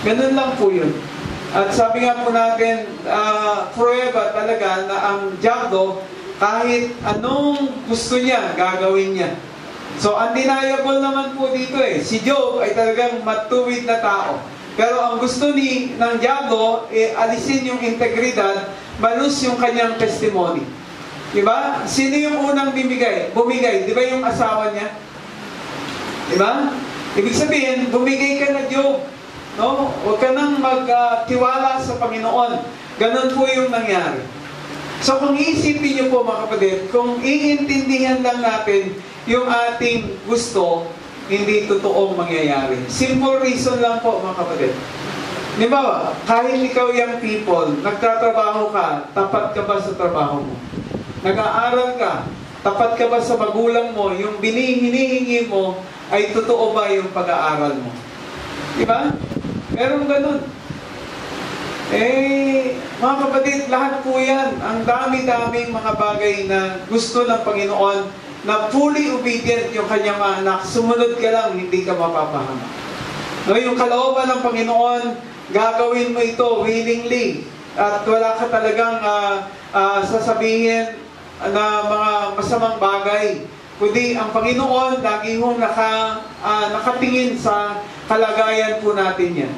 Ganun lang po yun. At sabi nga po natin, forever talaga na ang diablo, kahit anong gusto niya, gagawin niya. So, undeniable naman po dito Si Job ay talagang matuwid na tao. Pero ang gusto ng diablo, alisin yung integridad, malus yung kanyang testimony. Diba? Sino yung unang bumigay? Diba yung asawa niya? Diba? Ibig sabihin, bumigay ka na Job. No? Huwag ka nang magtiwala sa Panginoon. Ganun po yung nangyari. So kung iisipin niyo po mga kapatid, kung iintindihan lang natin yung ating gusto, hindi totoong mangyayari. Simple reason lang po mga kapatid. Di ba? Kahit ikaw young people, nagtatrabaho ka, tapat ka ba sa trabaho mo? Nag-aaral ka, tapat ka ba sa magulang mo? Yung hinihingi mo, ay totoo ba yung pag-aaral mo? Di ba? Meron ganun. Mga kapatid, lahat po yan. Ang dami-daming mga bagay na gusto ng Panginoon na fully obedient yung kanyang mga anak. Sumunod ka lang, hindi ka mapapahamak. No, yung kalooban ng Panginoon, gagawin mo ito willingly. At wala ka talagang sasabihin na mga masamang bagay. Kundi ang Panginoon, lagi hong nakatingin sa kalagayan po natin yan.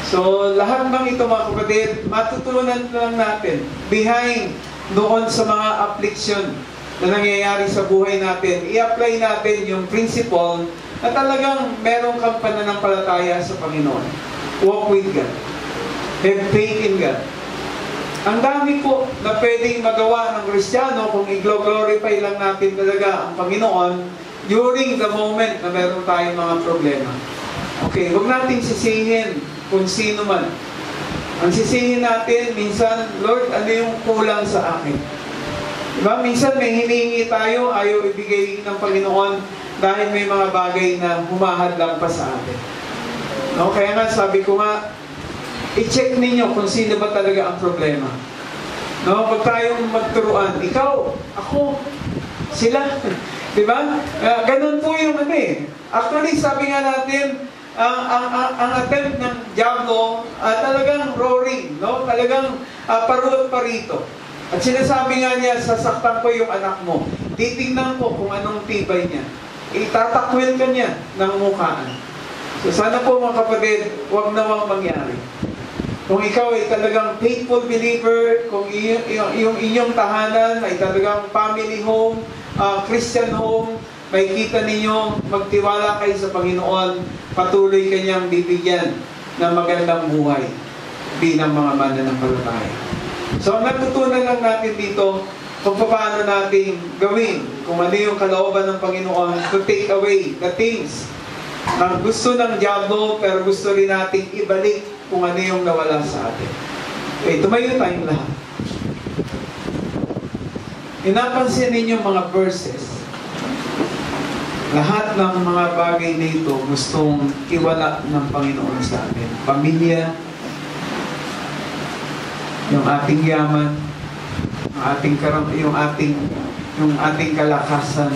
So, lahat ng ito mga kapatid, matutunan lang natin behind doon sa mga affliction na nangyayari sa buhay natin. I-apply natin yung principle na talagang meron kang pananampalataya sa Panginoon. Walk with God. Have faith in God. Ang dami po na pwedeng magawa ng Kristiyano kung i-glorify lang natin talaga ang Panginoon during the moment na meron tayong mga problema. Okay, huwag natin sisihin kung sino man. Ang sisihin natin, minsan, Lord, ano yung kulang sa akin? Diba? Minsan may hinihingi tayo, ayaw ibigay ng Panginoon dahil may mga bagay na humahadlang pa sa atin. No? Kaya nga, sabi ko nga, i-check ninyo kung sino ba talaga ang problema. No? Pag tayong magturuan, ikaw, ako, sila. Diba? Ganun po yung Actually, sabi nga natin, ang attempt ng diablo talagang roaring, no? Talagang parulot parito. At sinasabi nga niya, sasaktan ko yung anak mo. Titingnan ko kung anong tibay niya. Itatakwil ka niya ng mukhaan. So sana po mga kapatid, huwag nawang mangyari. Kung ikaw ay talagang faithful believer, kung yung inyong tahanan ay talagang family home, Christian home, makikita ninyo, magtiwala kayo sa Panginoon, patuloy kanyang bibigyan ng magandang buhay bilang mga mananampalataya. So, ang natutunan lang natin dito, kung paano natin gawin, kung ano yung kalooban ng Panginoon to take away the things na gusto ng diablo, pero gusto rin natin ibalik kung ano yung nawala sa atin. Okay, tumayo tayong lahat. Inapansin ninyo mga verses. Lahat ng mga bagay na ito gustong iwala ng Panginoon sa atin. Pamilya, yung ating yaman, yung ating kalakasan,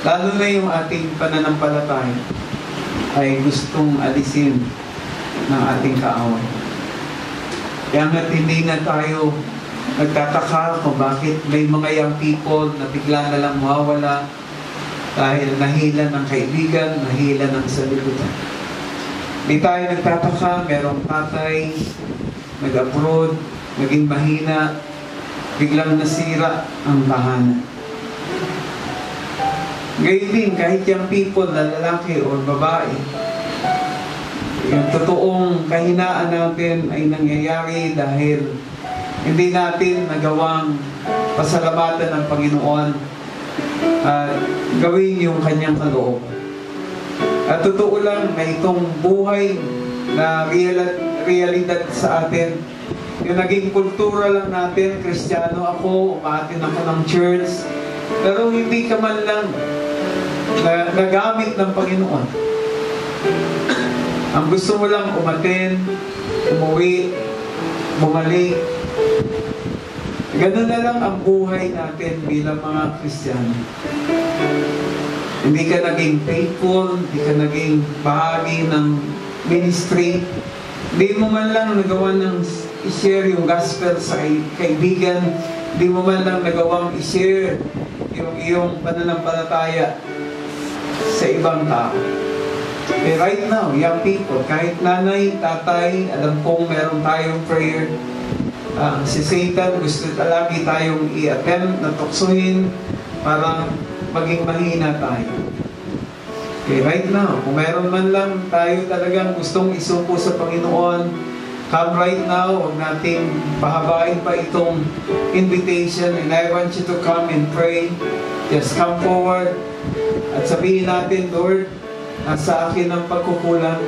lalo na yung ating pananampalataya, ay gustong alisin ng ating kaaway. Kaya nga't hindi na tayo nagtataka kung bakit may mga young people na bigla na lang mawawala dahil nahila ng kaibigan, nahila ng salibutan. Hindi tayo nagtataka, merong tatay, nag-abroad, naging mahina, biglang nasira ang tahanan. Ngayon din, kahit yung people na lalaki o babae, yung totoong kahinaan natin ay nangyayari dahil hindi natin nagawang pasalamatan ng Panginoon at gawin yung kanyang kalooban. At totoo lang na itong buhay na realidad sa atin, yung naging kultura lang natin, Kristiyano ako, umaatin ako ng church, pero hindi ka man lang nagamit ng Panginoon. Ang gusto mo lang umatin, umuwi, bumalik. Ganun na lang ang buhay natin bilang mga Kristiyano. Hindi ka naging faithful, hindi ka naging bahagi ng ministry, di mo man lang nagawa ng i-share yung gospel sa kaibigan, di mo man lang nagawang i-share yung iyong pananampalataya sa ibang tao. Eh, right now, young people, kahit nanay, tatay, alam kong meron tayong prayer. Si Satan gusto lagi tayong i-attempt na tuksuhin para maging mahina tayo. Okay, right now, kung meron man lang tayo talagang gustong isuko sa Panginoon, come right now, huwag nating pahabain pa itong invitation, and I want you to come and pray. Just come forward at sabihin natin, Lord, nasa akin ang pagkukulang.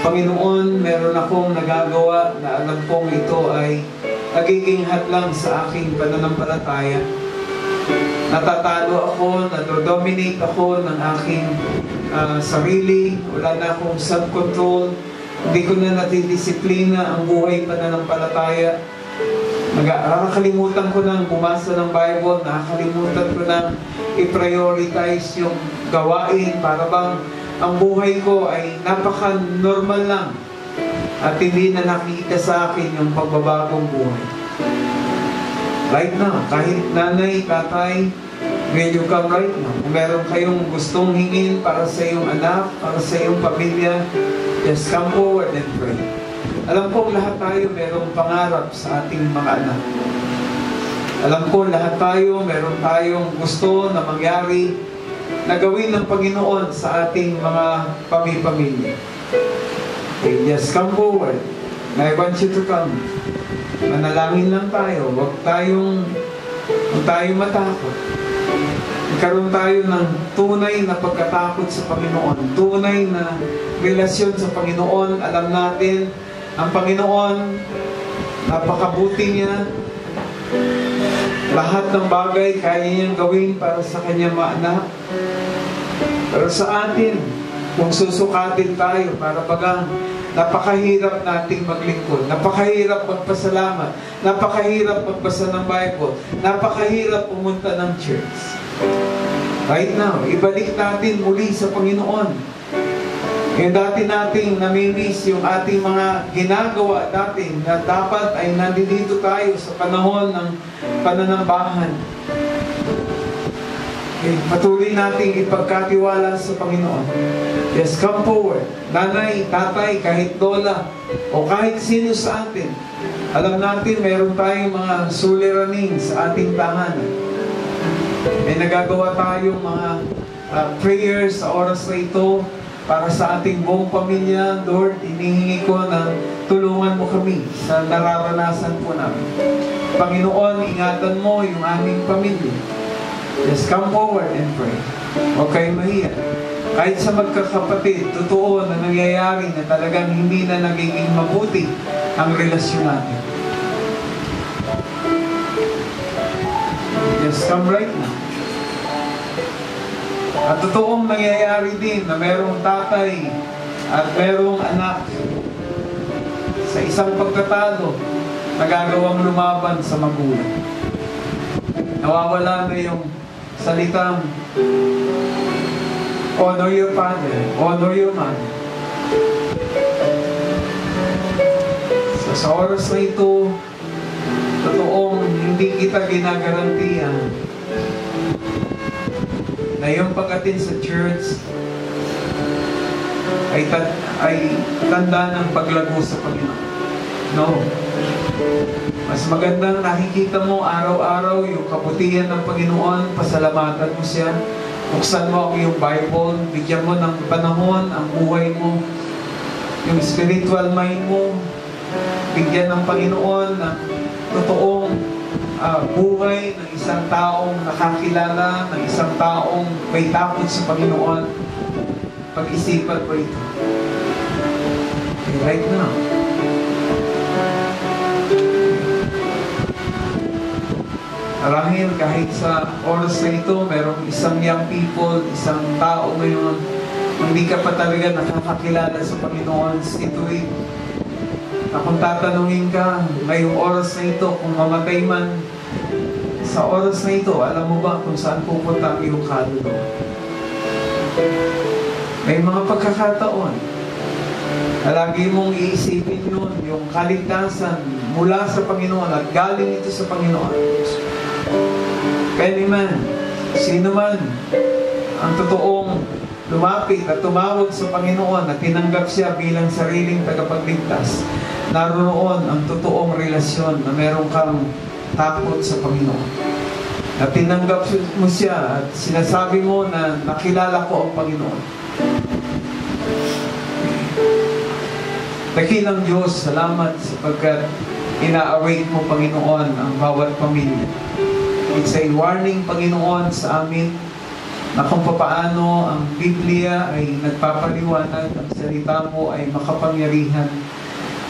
Panginoon, meron akong nagagawa na alam kong ito ay nagiging hadlang sa aking pananampalataya. Natatalo ako, nadodominate ako ng aking sarili, wala na akong self-control, hindi ko na natidisiplina ang buhay pananampalataya. Nakakalimutan ko nang bumasa ng Bible, nakakalimutan ko nang i-prioritize yung gawain para bang ang buhay ko ay napaka-normal lang at hindi na nakita sa akin yung pagbabagong buhay. Right now, kahit nanay, tatay, will you come right now? Kung meron kayong gustong hingin para sa iyong anak, para sa iyong pamilya, just come forward and pray. Alam ko lahat tayo merong pangarap sa ating mga anak. Alam ko lahat tayo meron tayong gusto na mangyari na gawin ng Panginoon sa ating mga pamilya. Okay, just come forward. And I want you to come. Manalangin lang tayo. Huwag tayong matakot. Magkaroon tayo ng tunay na pagkatakot sa Panginoon. Tunay na relasyon sa Panginoon. Alam natin, ang Panginoon, napakabuti niya. Lahat ng bagay kaya niyang gawin para sa kanyang mga anak. Pero sa atin, kung susukatin tayo para bagang napakahirap nating maglingkod, napakahirap magpasalamat, napakahirap magbasa ng Bible, napakahirap pumunta ng church. Right now, ibalik natin muli sa Panginoon. Yung dati nating namimiss yung ating mga ginagawa dati na dapat ay nandito tayo sa panahon ng pananambahan. Okay, patuloy nating ipagkatiwala sa Panginoon. Yes, come forward. Nanay, tatay, kahit lola, o kahit sino sa atin. Alam natin, meron tayong mga suliranin sa ating tahanan. May nagagawa tayong mga prayers sa oras na ito para sa ating buong pamilya. Lord, hinihingi ko na tulungan mo kami sa nararanasan po namin. Panginoon, ingatan mo yung aming pamilya. Just come forward and pray. Huwag kayong mahiya. Kahit sa magkakapatid, totoo na nangyayari na talagang hindi na nagiging mabuti ang relasyon natin. Just come right now. At totoong nangyayari din na merong tatay at merong anak sa isang pagkatalo nagagawang lumaban sa magulang. Nawawala na yung salitang honor your father, honor your mother. So, sa oras na ito, totoong hindi kita ginagarantiyan na yung pag-attend sa church ay tanda ng paglago sa Panginoon. No. Mas magandang nakikita mo araw-araw yung kabutihan ng Panginoon, pasalamatan mo siya, buksan mo ang iyong Bible, bigyan mo ng panahon ang buhay mo, yung spiritual mind mo, bigyan ng Panginoon ng totoong buhay ng isang taong nakakilala, ng isang taong may takot sa Panginoon. Pag-isipan po ito. Okay, right now. Marahil kahit sa oras na ito, merong isang young people, isang tao ngayon, hindi ka pa talaga nakakakilala sa Panginoon. Ito'y na kung tatanungin ka ngayong oras na ito, kung mamatay man sa oras na ito, alam mo ba kung saan pupunta ang iyong kaluluwa? May mga pagkakataon Lagi mong iisipin yun, yung kaligtasan mula sa Panginoon at galing ito sa Panginoon. Kaya man, sino man ang totoong lumapit at tumawag sa Panginoon at tinanggap siya bilang sariling tagapagligtas, naroon ang totoong relasyon na meron kang takot sa Panginoon. Na tinanggap mo siya at sinasabi mo na nakilala ko ang Panginoon. Dakilang Diyos, salamat sapagkat ina-await mo, Panginoon, ang bawat pamilya. It's a warning, Panginoon, sa amin na kung papaano ang Biblia ay nagpapaliwanag, ang salita mo ay makapangyarihan.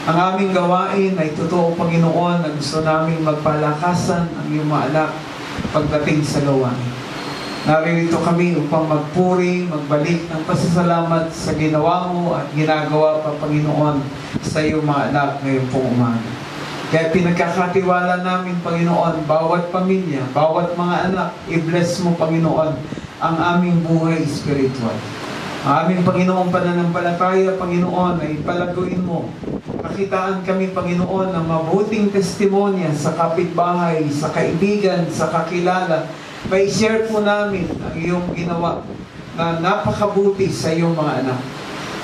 Ang aming gawain ay totoo, Panginoon, na gusto naming magpalakasan ang iyong mga anak pagdating sa gawain. Naririto kami upang magpuri, magbalik ng pasasalamat sa ginawa mo at ginagawa pa, Panginoon, sa iyong mga anak ngayon pong umaga. Kaya pinagkakatiwala namin, Panginoon, bawat pamilya, bawat mga anak, i-bless mo, Panginoon, ang aming buhay spiritual. Ang aming Panginoon pananampalataya, Panginoon, ay palaguin mo. Pakitaan kami, Panginoon, ng mabuting testimonya sa kapitbahay, sa kaibigan, sa kakilala. May share po namin ang iyong ginawa na napakabuti sa iyong mga anak.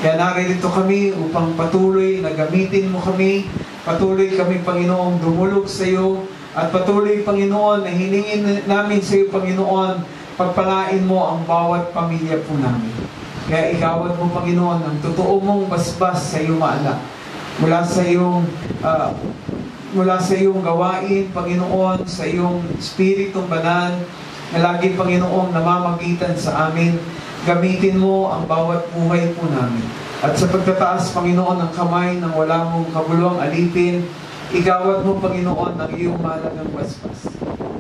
Kaya naririto kami upang patuloy na gamitin mo kami. Patuloy kami, Panginoon, dumulog sa iyo. At patuloy, Panginoon, na hiningin namin sa iyo, Panginoon, pagpalain mo ang bawat pamilya po namin. Kaya igawad mo, Panginoon, ang totoo mong basbas sa iyong mga anak. Mula sa iyong gawain, Panginoon, sa iyong Espiritong Banal, na lagi, Panginoon, namamagitan sa amin. Gamitin mo ang bawat buhay po namin. At sa pagtataas, Panginoon, ng kamay ng wala mong kabuluhang alipin, igawad mo, Panginoon, ang iyong mahalagang basbas.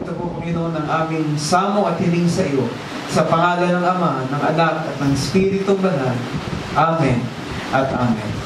Ito po, Panginoon, ang aming samo at hiling sa iyo, sa pangalan ng Ama, ng Anak, at ng Espiritong Banal. Amen at Amen.